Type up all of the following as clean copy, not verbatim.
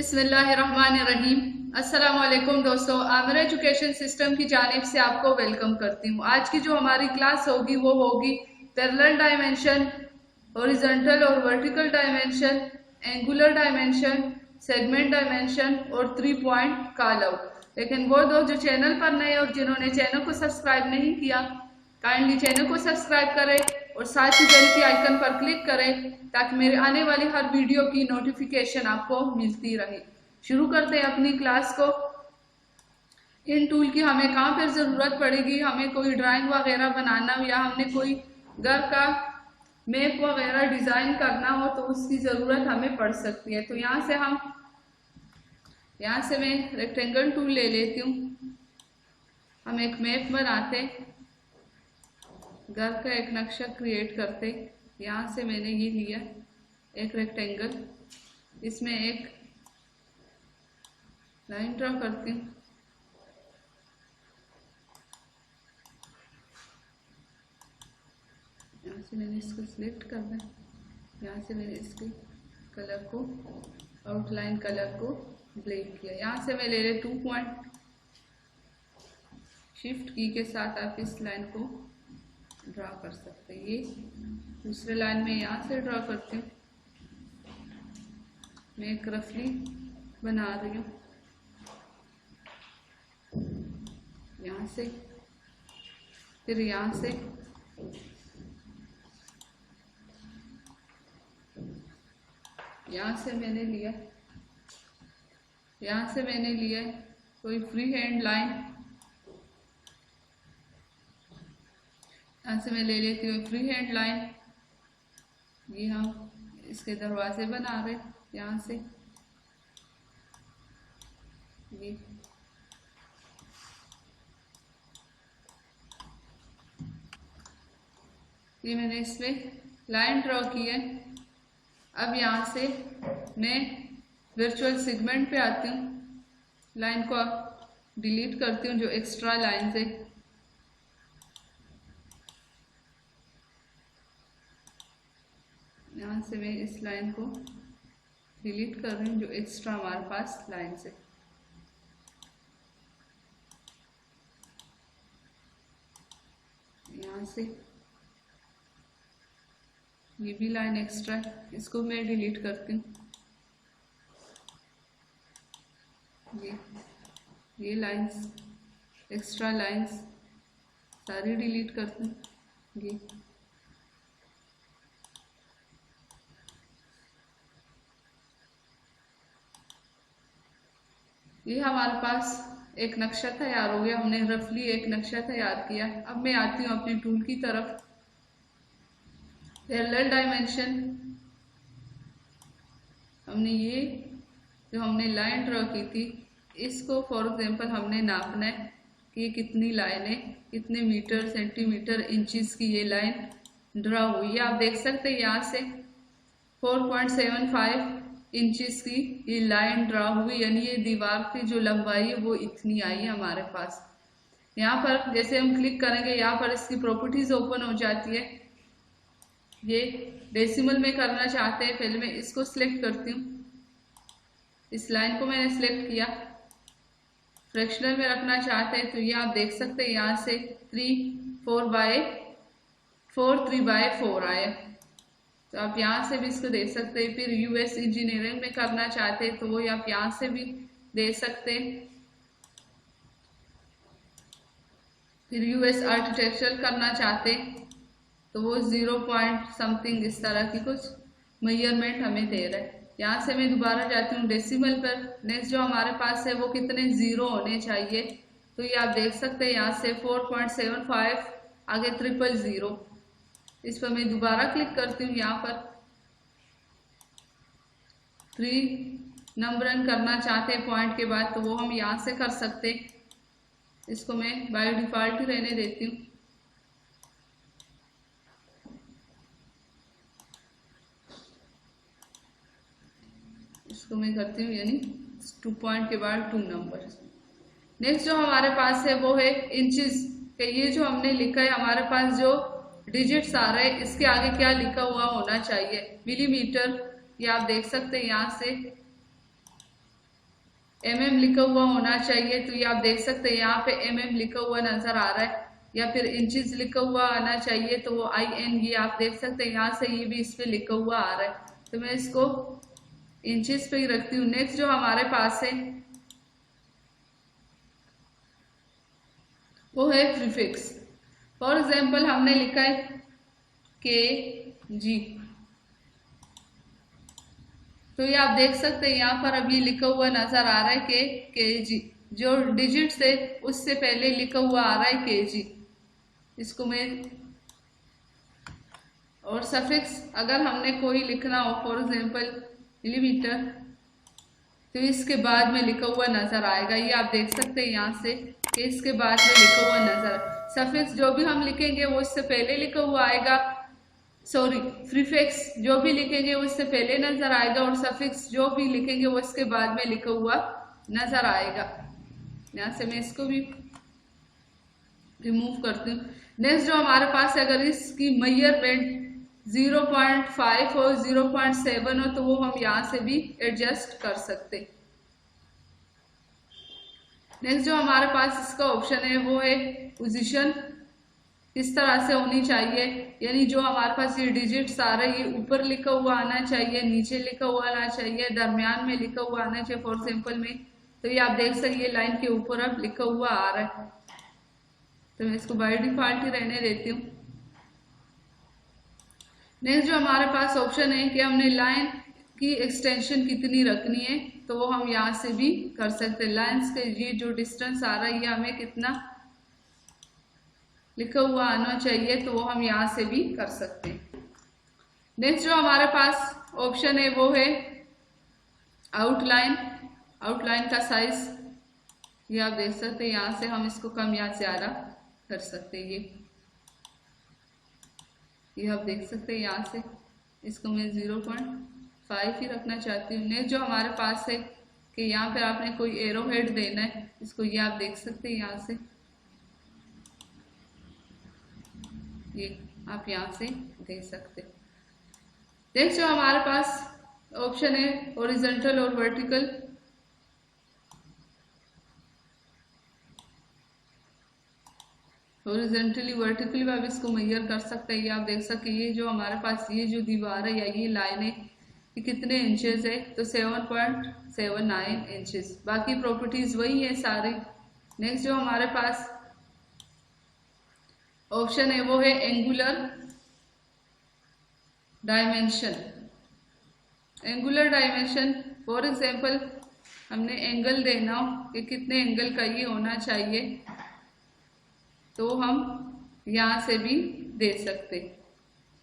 बिस्मिल्लाहिर्रहमानिर्रहीम। अस्सलाम वालेकुम दोस्तों, आमिर एजुकेशन सिस्टम की जानिब से आपको वेलकम करती हूँ। आज की जो हमारी क्लास होगी वो होगी पैरेलल डायमेंशन, हॉरिजॉन्टल और vertical dimension, angular dimension, segment dimension और 3 पॉइंट कॉल आउट। लेकिन वो दोस्त जो चैनल पर नए और जिन्होंने चैनल को सब्सक्राइब नहीं किया, काइंडली चैनल को सब्सक्राइब करें और साथ ही बेल की आइकन पर क्लिक करें ताकि मेरे आने वाली हर वीडियो की नोटिफिकेशन आपको मिलती रहे। शुरू करते हैं अपनी क्लास को। इन टूल की हमें कहाँ पर ज़रूरत पड़ेगी, हमें कोई ड्राइंग वगैरह बनाना हो या हमने कोई घर का मैप वगैरह डिज़ाइन करना हो तो उसकी ज़रूरत हमें पड़ सकती है। तो यहाँ से मैं रेक्टेंगल टूल ले लेती हूँ। हम एक मैप बनाते, घर का एक नक्शा क्रिएट करते। यहाँ से मैंने ये लिया एक रेक्टेंगल, इसमें एक लाइन ड्रा करती हूँ। यहाँ से मैंने इसको सिलेक्ट करना है, यहाँ से मैंने इसके कलर को, आउटलाइन कलर को ब्लैक किया। यहाँ से मैं ले रही 2 पॉइंट, शिफ्ट की के साथ आप इस लाइन को ड्रा कर सकते हैं। ये दूसरे लाइन में यहाँ से ड्रा करती हूँ। मैं एक रफली बना रही हूँ, यहाँ से, फिर यहाँ से, यहाँ से मैंने लिया, यहाँ से मैंने लिया कोई फ्री हैंड लाइन। यहाँ से मैं ले लेती हूँ फ्री हैंड लाइन। ये हम इसके दरवाजे बना रहे, यहाँ से ये मैंने इसमें लाइन ड्रॉ की है। अब यहाँ से मैं वर्चुअल सेगमेंट पे आती हूँ, लाइन को डिलीट करती हूँ जो एक्स्ट्रा लाइन से। यहाँ से मैं इस लाइन को डिलीट कर रही हूँ जो एक्स्ट्रा हमारे पास लाइन से। यहाँ से ये भी लाइन एक्स्ट्रा है, इसको मैं डिलीट करती हूँ। ये लाइंस, एक्स्ट्रा लाइंस सारी डिलीट करती हूँ। ये हमारे पास एक नक्शा तैयार हो गया, हमने रफली एक नक्शा तैयार किया। अब मैं आती हूँ अपने टूल की तरफ। पैरेलल डायमेंशन, हमने ये जो हमने लाइन ड्रॉ की थी, इसको फॉर एग्जांपल हमने नापना है कि कितनी लाइनें, कितने मीटर, सेंटीमीटर, इंचेस की ये लाइन ड्रॉ हुई है। आप देख सकते हैं यहाँ से 4.75 इंचेस की ये लाइन ड्रा हुई, यानी ये दीवार की जो लंबाई है वो इतनी आई है हमारे पास। यहाँ पर जैसे हम क्लिक करेंगे, यहाँ पर इसकी प्रॉपर्टीज ओपन हो जाती है। ये डेसिमल में करना चाहते हैं, पहले मैं इसको सिलेक्ट करती हूँ। इस लाइन को मैंने सिलेक्ट किया। फ्रैक्शनल में रखना चाहते हैं तो ये आप देख सकते हैं यहाँ से 3/4 आए। तो आप यहाँ से भी इसको दे सकते हैं। फिर यूएस इंजीनियरिंग में करना चाहते हैं तो वो आप यहाँ से भी दे सकते हैं। फिर यूएस आर्किटेक्चर करना चाहते हैं तो वो 0 पॉइंट समथिंग इस तरह की कुछ मेजरमेंट हमें दे रहा है। यहाँ से मैं दोबारा जाती हूँ डेसिमल पर। नेक्स्ट जो हमारे पास है वो कितने 0 होने चाहिए, तो ये आप देख सकते हैं यहाँ से 4.75 आगे 000। इस पर मैं दोबारा क्लिक करती हूँ। यहाँ पर 3 नंबरन करना चाहते हैं पॉइंट के बाद तो वो हम यहाँ से कर सकते हैं। इसको मैं बाय डिफॉल्ट ही रहने देती हूँ। इसको मैं करती हूँ यानी 2 पॉइंट के बाद 2 नंबर। नेक्स्ट जो हमारे पास है वो है इंचेस। ये जो हमने लिखा है हमारे पास जो डिजिट्स आ रहे हैं इसके आगे क्या लिखा हुआ होना चाहिए, मिलीमीटर। ये आप देख सकते हैं यहाँ से mm लिखा हुआ होना चाहिए। तो ये आप देख सकते हैं यहाँ पे mm लिखा हुआ नजर आ रहा है, या फिर इंचेस लिखा हुआ आना चाहिए तो वो IN, ये आप देख सकते हैं यहाँ से ये भी इस पे लिखा हुआ आ रहा है, तो मैं इसको इंचेस पे ही रखती हूँ। नेक्स्ट जो हमारे पास है वो है प्रीफिक्स। फॉर एग्जाम्पल हमने लिखा है KG, तो ये आप देख सकते हैं यहाँ पर अभी लिखा हुआ नजर आ रहा है KG, जो डिजिट्स है उससे पहले लिखा हुआ आ रहा है KG, इसको मैं। और सफिक्स अगर हमने कोई लिखना हो, फॉर एग्जाम्पल मिलीमीटर, तो इसके बाद में लिखा हुआ नजर आएगा। ये आप देख सकते हैं यहाँ से कि इसके बाद में लिखा हुआ नजर। सफिक्स जो भी हम लिखेंगे वो इससे पहले लिखा हुआ आएगा, सॉरी प्रीफिक्स जो भी लिखेंगे वो इससे पहले नजर आएगा, और सफिक्स जो भी लिखेंगे वो इसके बाद में लिखा हुआ नजर आएगा। यहाँ से मैं इसको भी रिमूव करती हूँ। नेक्स्ट जो हमारे पास है, अगर इसकी मेजरमेंट 0.5 हो, 0.7 हो, तो वो हम यहाँ से भी एडजस्ट कर सकते। नेक्स्ट जो हमारे पास इसका ऑप्शन है वो है पोजीशन, किस तरह से होनी चाहिए, यानी जो हमारे पास ये डिजिट्स आ रहे हैं ये ऊपर लिखा हुआ आना चाहिए, नीचे लिखा हुआ आना चाहिए, दरमियान में लिखा हुआ आना चाहिए। फॉर एग्जाम्पल में तो ये आप देख सकते हैं लाइन के ऊपर अब लिखा हुआ आ रहा है, तो मैं इसको बाय डिफॉल्ट ही रहने देती हूँ। नेक्स्ट जो हमारे पास ऑप्शन है कि हमने लाइन की एक्सटेंशन कितनी रखनी है, तो वो हम यहाँ से भी कर सकते हैं। लाइन्स के ये जो डिस्टेंस आ रहा है ये हमें कितना लिखा हुआ आना चाहिए, तो वो हम यहाँ से भी कर सकते हैं। नेक्स्ट जो हमारे पास ऑप्शन है वो है आउटलाइन। आउटलाइन का साइज ये आप देख सकते हैं, यहाँ से हम इसको कम या ज्यादा कर सकते हैं। ये आप देख सकते हैं यहाँ से इसको मैं 0.5 ही रखना चाहती हूँ। नेक्स्ट जो हमारे पास है कि यहाँ पर आपने कोई एरो हेड देना है, इसको ये आप देख सकते हैं यहाँ से, ये आप यहाँ से दे सकते। नेक्स्ट जो हमारे पास ऑप्शन है हॉरिजॉन्टल और वर्टिकल। हॉरिजॉन्टली वर्टिकली भी आप इसको मेजर कर सकते हैं। ये आप देख सकते हैं ये जो हमारे पास ये जो दीवार है या ये लाइन है ये कितने इंचेस है, तो 7.79 इंचेस। बाकी प्रॉपर्टीज वही है सारी। नेक्स्ट जो हमारे पास ऑप्शन है वो है angular dimension. Angular dimension for example हमने एंगल देना हो कि कितने एंगल का ये होना चाहिए, तो हम यहाँ से भी दे सकते।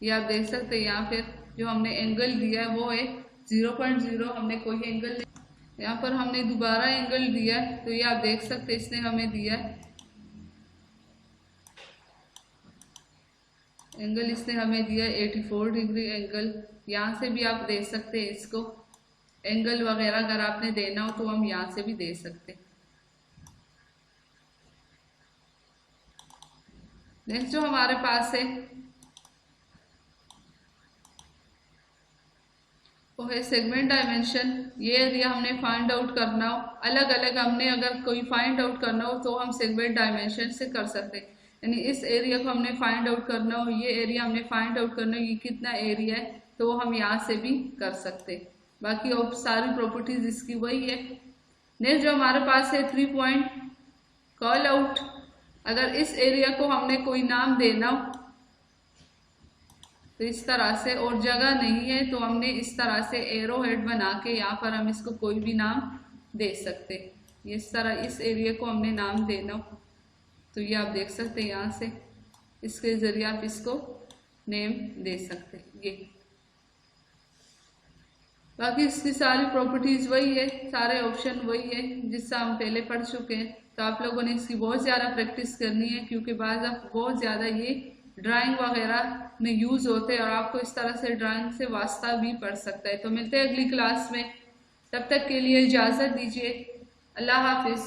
ये आप देख सकते हैं यहाँ फिर जो हमने एंगल दिया है वो है 0.0। हमने कोई एंगल, यहाँ पर हमने दोबारा एंगल दिया है, तो ये आप देख सकते हैं इसने हमें दिया है एंगल, इसने हमें दिया 84 डिग्री एंगल। यहाँ से भी आप दे सकते हैं इसको एंगल वगैरह, अगर आपने देना हो तो हम यहाँ से भी दे सकते हैं। नेक्स्ट जो हमारे पास है वो है सेगमेंट डायमेंशन। ये एरिया हमने फाइंड आउट करना हो, अलग अलग हमने अगर कोई फाइंड आउट करना हो तो हम सेगमेंट डायमेंशन से कर सकते हैं। यानी इस एरिया को हमने फाइंड आउट करना हो, ये एरिया हमने फाइंड आउट करना हो ये कितना एरिया है, तो वो हम यहाँ से भी कर सकते। बाकी और सारी प्रॉपर्टीज इसकी वही है। नेक्स्ट जो हमारे पास है 3 पॉइंट कॉल आउट। अगर इस एरिया को हमने कोई नाम देना हो तो इस तरह से, और जगह नहीं है तो हमने इस तरह से एरो हेड बना के यहाँ पर हम इसको कोई भी नाम दे सकते। इस तरह इस एरिया को हमने नाम देना हो तो ये आप देख सकते हैं यहाँ से इसके जरिए आप इसको नेम दे सकते। ये बाकी इसकी सारी प्रॉपर्टीज वही है, सारे ऑप्शन वही है जिससे हम पहले पढ़ चुके हैं। तो आप लोगों ने इसकी बहुत ज़्यादा प्रैक्टिस करनी है, क्योंकि बाद आप बहुत ज़्यादा ये ड्राइंग वगैरह में यूज़ होते हैं और आपको इस तरह से ड्राइंग से वास्ता भी पड़ सकता है। तो मिलते हैं अगली क्लास में, तब तक के लिए इजाज़त दीजिए। अल्लाह हाफिज़।